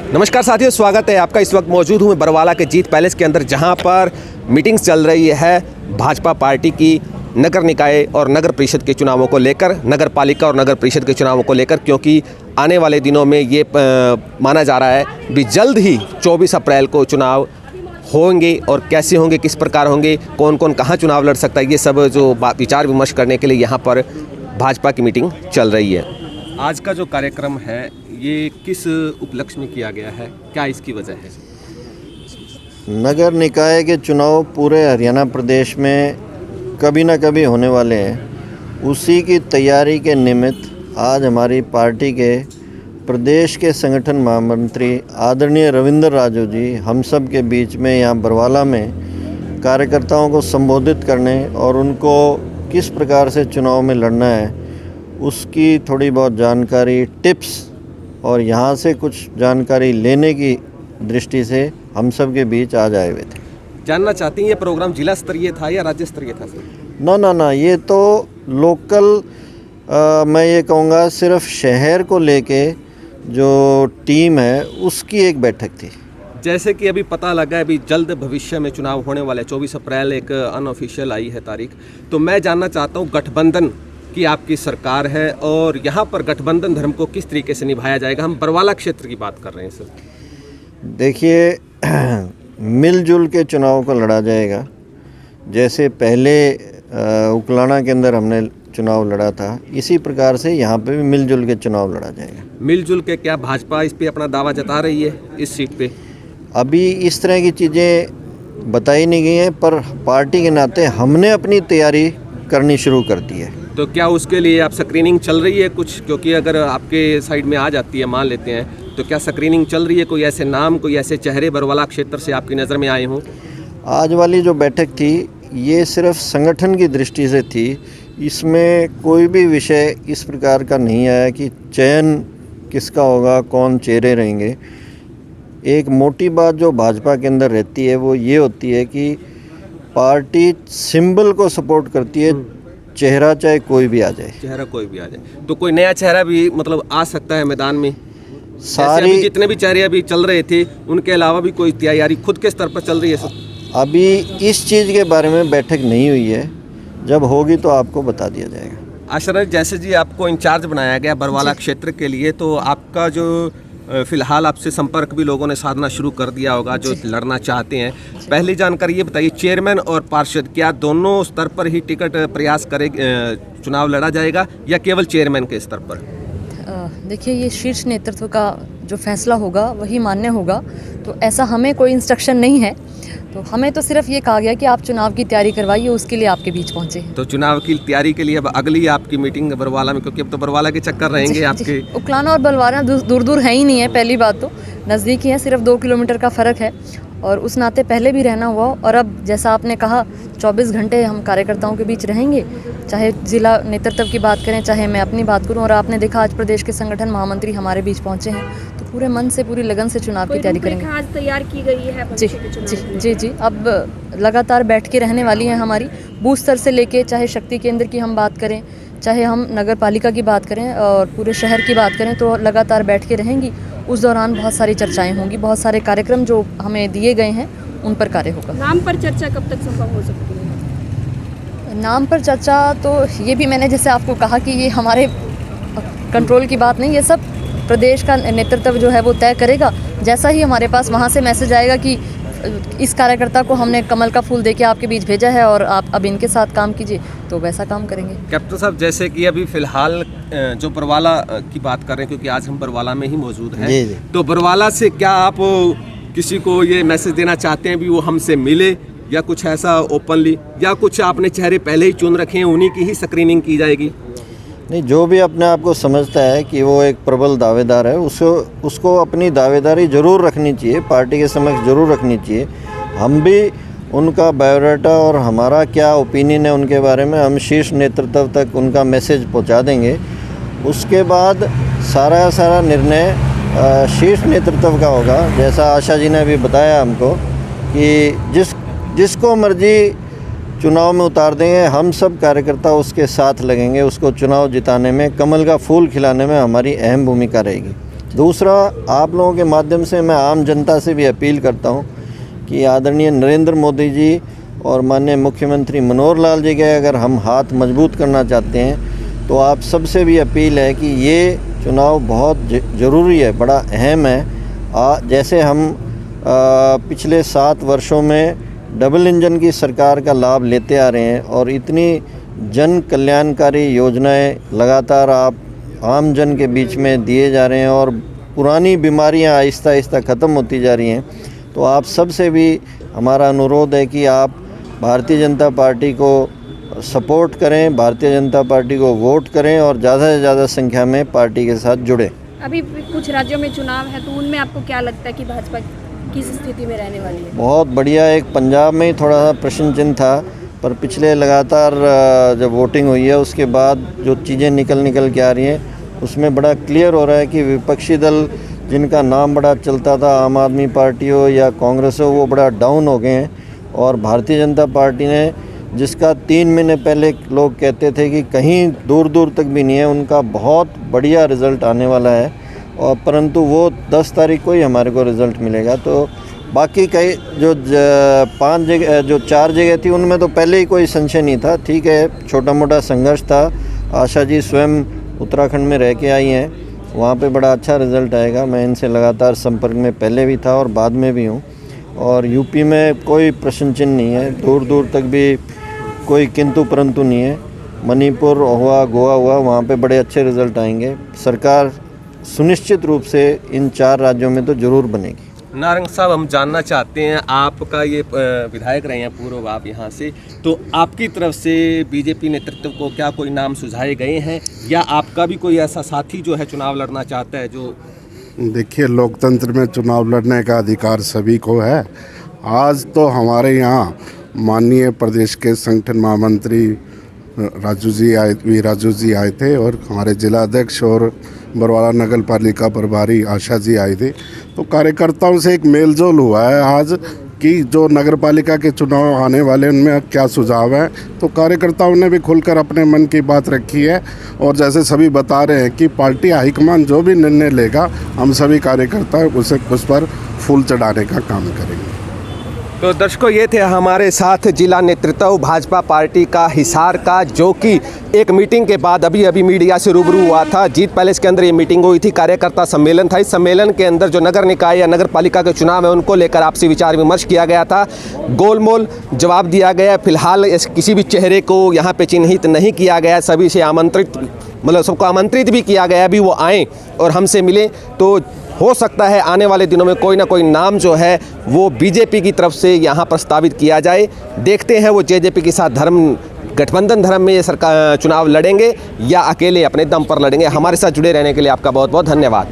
नमस्कार साथियों, स्वागत है आपका। इस वक्त मौजूद हूँ मैं बरवाला के जीत पैलेस के अंदर, जहाँ पर मीटिंग्स चल रही है भाजपा पार्टी की नगर निकाय और नगर परिषद के चुनावों को लेकर, नगर पालिका और नगर परिषद के चुनावों को लेकर, क्योंकि आने वाले दिनों में ये माना जा रहा है भी जल्द ही 24 अप्रैल को चुनाव होंगे और कैसे होंगे, किस प्रकार होंगे, कौन कौन कहाँ चुनाव लड़ सकता है, ये सब जो विचार विमर्श करने के लिए यहाँ पर भाजपा की मीटिंग चल रही है। आज का जो कार्यक्रम है ये किस उपलक्ष्य में किया गया है, क्या इसकी वजह है? नगर निकाय के चुनाव पूरे हरियाणा प्रदेश में कभी ना कभी होने वाले हैं। उसी की तैयारी के निमित्त आज हमारी पार्टी के प्रदेश के संगठन महामंत्री आदरणीय रविंद्र राजू जी हम सब के बीच में यहाँ बरवाला में कार्यकर्ताओं को संबोधित करने और उनको किस प्रकार से चुनाव में लड़ना है उसकी थोड़ी बहुत जानकारी, टिप्स और यहाँ से कुछ जानकारी लेने की दृष्टि से हम सब के बीच आज आए हुए थे। जानना चाहती हैं ये प्रोग्राम जिला स्तरीय था या राज्य स्तरीय था सर? ना, ये तो लोकल मैं ये कहूँगा सिर्फ शहर को लेके जो टीम है उसकी एक बैठक थी। जैसे कि अभी पता लगा है अभी जल्द भविष्य में चुनाव होने वाले 24 अप्रैल एक अनऑफिशियल आई है तारीख, तो मैं जानना चाहता हूँ गठबंधन की आपकी सरकार है और यहाँ पर गठबंधन धर्म को किस तरीके से निभाया जाएगा? हम बरवाला क्षेत्र की बात कर रहे हैं सर। देखिए, मिलजुल के चुनाव को लड़ा जाएगा। जैसे पहले उकलाना के अंदर हमने चुनाव लड़ा था, इसी प्रकार से यहाँ पे भी मिलजुल के चुनाव लड़ा जाएगा। मिलजुल के क्या भाजपा इस पे अपना दावा जता रही है इस सीट पे? अभी इस तरह की चीज़ें बताई नहीं गई हैं, पर पार्टी के नाते हमने अपनी तैयारी करनी शुरू कर दी है। तो क्या उसके लिए आप स्क्रीनिंग चल रही है कुछ? क्योंकि अगर आपके साइड में आ जाती है, मान लेते हैं, तो क्या स्क्रीनिंग चल रही है? कोई ऐसे नाम, कोई ऐसे चेहरे बरवाला क्षेत्र से आपकी नज़र में आए हों? आज वाली जो बैठक थी ये सिर्फ संगठन की दृष्टि से थी। इसमें कोई भी विषय इस प्रकार का नहीं आया कि चयन किसका होगा, कौन चेहरे रहेंगे। एक मोटी बात जो भाजपा के अंदर रहती है वो ये होती है कि पार्टी सिंबल को सपोर्ट करती है, चेहरा चाहे कोई भी आ जाए। चेहरा कोई भी आ जाए, तो कोई नया चेहरा भी मतलब आ सकता है मैदान में? सारी जितने भी चेहरे अभी चल रहे थे उनके अलावा भी कोई तैयारी खुद के स्तर पर चल रही है सर? अभी इस चीज़ के बारे में बैठक नहीं हुई है, जब होगी तो आपको बता दिया जाएगा। आशा जैसे जी आपको इंचार्ज बनाया गया बरवाला क्षेत्र के लिए, तो आपका जो फिलहाल आपसे संपर्क भी लोगों ने साधना शुरू कर दिया होगा जो लड़ना चाहते हैं। पहली जानकारी ये बताइए, चेयरमैन और पार्षद क्या दोनों स्तर पर ही टिकट प्रयास करे चुनाव लड़ा जाएगा या केवल चेयरमैन के स्तर पर? देखिए, ये शीर्ष नेतृत्व का जो फैसला होगा वही मान्य होगा। तो ऐसा हमें कोई इंस्ट्रक्शन नहीं है, तो हमें तो सिर्फ ये कहा गया कि आप चुनाव की तैयारी करवाइए, उसके लिए आपके बीच पहुंचे हैं। तो चुनाव की तैयारी के लिए अब अगली आपकी मीटिंग बरवाला में, क्योंकि अब तो बरवाला के चक्कर रहेंगे आपके। उकलाना और बरवाला दूर दूर है ही नहीं है, पहली बात तो नज़दीक ही है, सिर्फ 2 किलोमीटर का फ़र्क है और उस नाते पहले भी रहना हुआ। और अब जैसा आपने कहा 24 घंटे हम कार्यकर्ताओं के बीच रहेंगे, चाहे जिला नेतृत्व की बात करें चाहे मैं अपनी बात करूं। और आपने देखा आज प्रदेश के संगठन महामंत्री हमारे बीच पहुंचे हैं, तो पूरे मन से पूरी लगन से चुनाव की तैयारी करेंगे। आज तैयार की गई है जी। अब लगातार बैठ के रहने वाली हैं हमारी, बूथ स्तर से लेके चाहे शक्ति केंद्र की हम बात करें, चाहे हम नगर पालिका की बात करें और पूरे शहर की बात करें, तो लगातार बैठ के रहेंगी। उस दौरान बहुत सारी चर्चाएं होंगी, बहुत सारे कार्यक्रम जो हमें दिए गए हैं उन पर कार्य होगा। नाम पर चर्चा कब तक संभव हो सकती है? नाम पर चर्चा तो ये भी मैंने जैसे आपको कहा कि ये हमारे कंट्रोल की बात नहीं, ये सब प्रदेश का नेतृत्व जो है वो तय करेगा। जैसा ही हमारे पास वहाँ से मैसेज आएगा कि इस कार्यकर्ता को हमने कमल का फूल देके आपके बीच भेजा है और आप अब इनके साथ काम कीजिए, तो वैसा काम करेंगे। कैप्टन साहब, जैसे कि अभी फिलहाल जो बरवाला की बात कर रहे हैं, क्योंकि आज हम बरवाला में ही मौजूद हैं, तो बरवाला से क्या आप किसी को ये मैसेज देना चाहते हैं भी वो हमसे मिले, या कुछ ऐसा ओपनली, या कुछ आपने चेहरे पहले ही चुन रखे हैं उन्हीं की ही स्क्रीनिंग की जाएगी? नहीं, जो भी अपने आप को समझता है कि वो एक प्रबल दावेदार है उसको अपनी दावेदारी ज़रूर रखनी चाहिए, पार्टी के समक्ष ज़रूर रखनी चाहिए। हम भी उनका बायोडाटा और हमारा क्या ओपिनियन है उनके बारे में हम शीर्ष नेतृत्व तक उनका मैसेज पहुंचा देंगे। उसके बाद सारा निर्णय शीर्ष नेतृत्व का होगा। जैसा आशा जी ने अभी बताया हमको कि जिसको मर्जी चुनाव में उतार देंगे, हम सब कार्यकर्ता उसके साथ लगेंगे, उसको चुनाव जिताने में, कमल का फूल खिलाने में हमारी अहम भूमिका रहेगी। दूसरा, आप लोगों के माध्यम से मैं आम जनता से भी अपील करता हूं कि आदरणीय नरेंद्र मोदी जी और माननीय मुख्यमंत्री मनोहर लाल जी के अगर हम हाथ मजबूत करना चाहते हैं तो आप सबसे भी अपील है कि ये चुनाव बहुत ज़रूरी है, बड़ा अहम है। जैसे हम पिछले 7 वर्षों में डबल इंजन की सरकार का लाभ लेते आ रहे हैं और इतनी जन कल्याणकारी योजनाएं लगातार आप आम जन के बीच में दिए जा रहे हैं और पुरानी बीमारियां आहिस्ता आहिस्ता ख़त्म होती जा रही हैं, तो आप सबसे भी हमारा अनुरोध है कि आप भारतीय जनता पार्टी को सपोर्ट करें, भारतीय जनता पार्टी को वोट करें और ज़्यादा से ज़्यादा संख्या में पार्टी के साथ जुड़ें। अभी कुछ राज्यों में चुनाव है तो उनमें आपको क्या लगता है कि भाजपा किस स्थिति में रहने वाली है? बहुत बढ़िया। एक पंजाब में ही थोड़ा सा प्रश्न चिन्ह था, पर पिछले लगातार जब वोटिंग हुई है उसके बाद जो चीज़ें निकल के आ रही हैं उसमें बड़ा क्लियर हो रहा है कि विपक्षी दल जिनका नाम बड़ा चलता था, आम आदमी पार्टी हो या कांग्रेस हो, वो बड़ा डाउन हो गए हैं और भारतीय जनता पार्टी ने, जिसका 3 महीने पहले लोग कहते थे कि कहीं दूर दूर तक भी नहीं है, उनका बहुत बढ़िया रिज़ल्ट आने वाला है और परंतु वो 10 तारीख को ही हमारे को रिज़ल्ट मिलेगा। तो बाकी कई जो 5 जगह, जो 4 जगह थी उनमें तो पहले ही कोई संशय नहीं था। ठीक है, छोटा मोटा संघर्ष था। आशा जी स्वयं उत्तराखंड में रह के आई हैं, वहाँ पे बड़ा अच्छा रिज़ल्ट आएगा। मैं इनसे लगातार संपर्क में पहले भी था और बाद में भी हूँ। और यूपी में कोई प्रश्न चिन्ह नहीं है, दूर दूर तक भी कोई किंतु परंतु नहीं है। मणिपुर हुआ, गोवा हुआ, वहाँ पे बड़े अच्छे रिज़ल्ट आएंगे। सरकार सुनिश्चित रूप से इन 4 राज्यों में तो ज़रूर बनेगी। नारंग साहब, हम जानना चाहते हैं, आपका ये विधायक रहे हैं पूर्व आप यहाँ से, तो आपकी तरफ से बीजेपी नेतृत्व को क्या कोई नाम सुझाए गए हैं या आपका भी कोई ऐसा साथी जो है चुनाव लड़ना चाहता है? जो देखिए, लोकतंत्र में चुनाव लड़ने का अधिकार सभी को है। आज तो हमारे यहाँ माननीय प्रदेश के संगठन महामंत्री राजू जी आए थे और हमारे जिला अध्यक्ष और बरवाला नगर पालिका प्रभारी आशा जी आए थे। तो कार्यकर्ताओं से एक मेलजोल हुआ है आज कि जो नगर पालिका के चुनाव आने वाले उनमें क्या सुझाव है। तो कार्यकर्ताओं ने भी खुलकर अपने मन की बात रखी है और जैसे सभी बता रहे हैं कि पार्टी हाईकमान जो भी निर्णय लेगा, हम सभी कार्यकर्ता उस पर फूल चढ़ाने का काम करेंगे। तो दर्शकों, ये थे हमारे साथ जिला नेतृत्व भाजपा पार्टी का हिसार का, जो कि एक मीटिंग के बाद अभी मीडिया से रूबरू हुआ था। जीत पैलेस के अंदर ये मीटिंग हुई थी, कार्यकर्ता सम्मेलन था। इस सम्मेलन के अंदर जो नगर निकाय या नगर पालिका के चुनाव है उनको लेकर आपसी विचार विमर्श किया गया था। गोलमोल जवाब दिया गया। फिलहाल किसी भी चेहरे को यहाँ पे चिन्हित नहीं किया गया। सभी से आमंत्रित, मतलब सबको आमंत्रित भी किया गया भी वो आएँ और हमसे मिलें। तो हो सकता है आने वाले दिनों में कोई ना कोई नाम जो है वो बीजेपी की तरफ से यहाँ प्रस्तावित किया जाए। देखते हैं वो जेजेपी के साथ गठबंधन धर्म में ये सरकार चुनाव लड़ेंगे या अकेले अपने दम पर लड़ेंगे। हमारे साथ जुड़े रहने के लिए आपका बहुत बहुत धन्यवाद।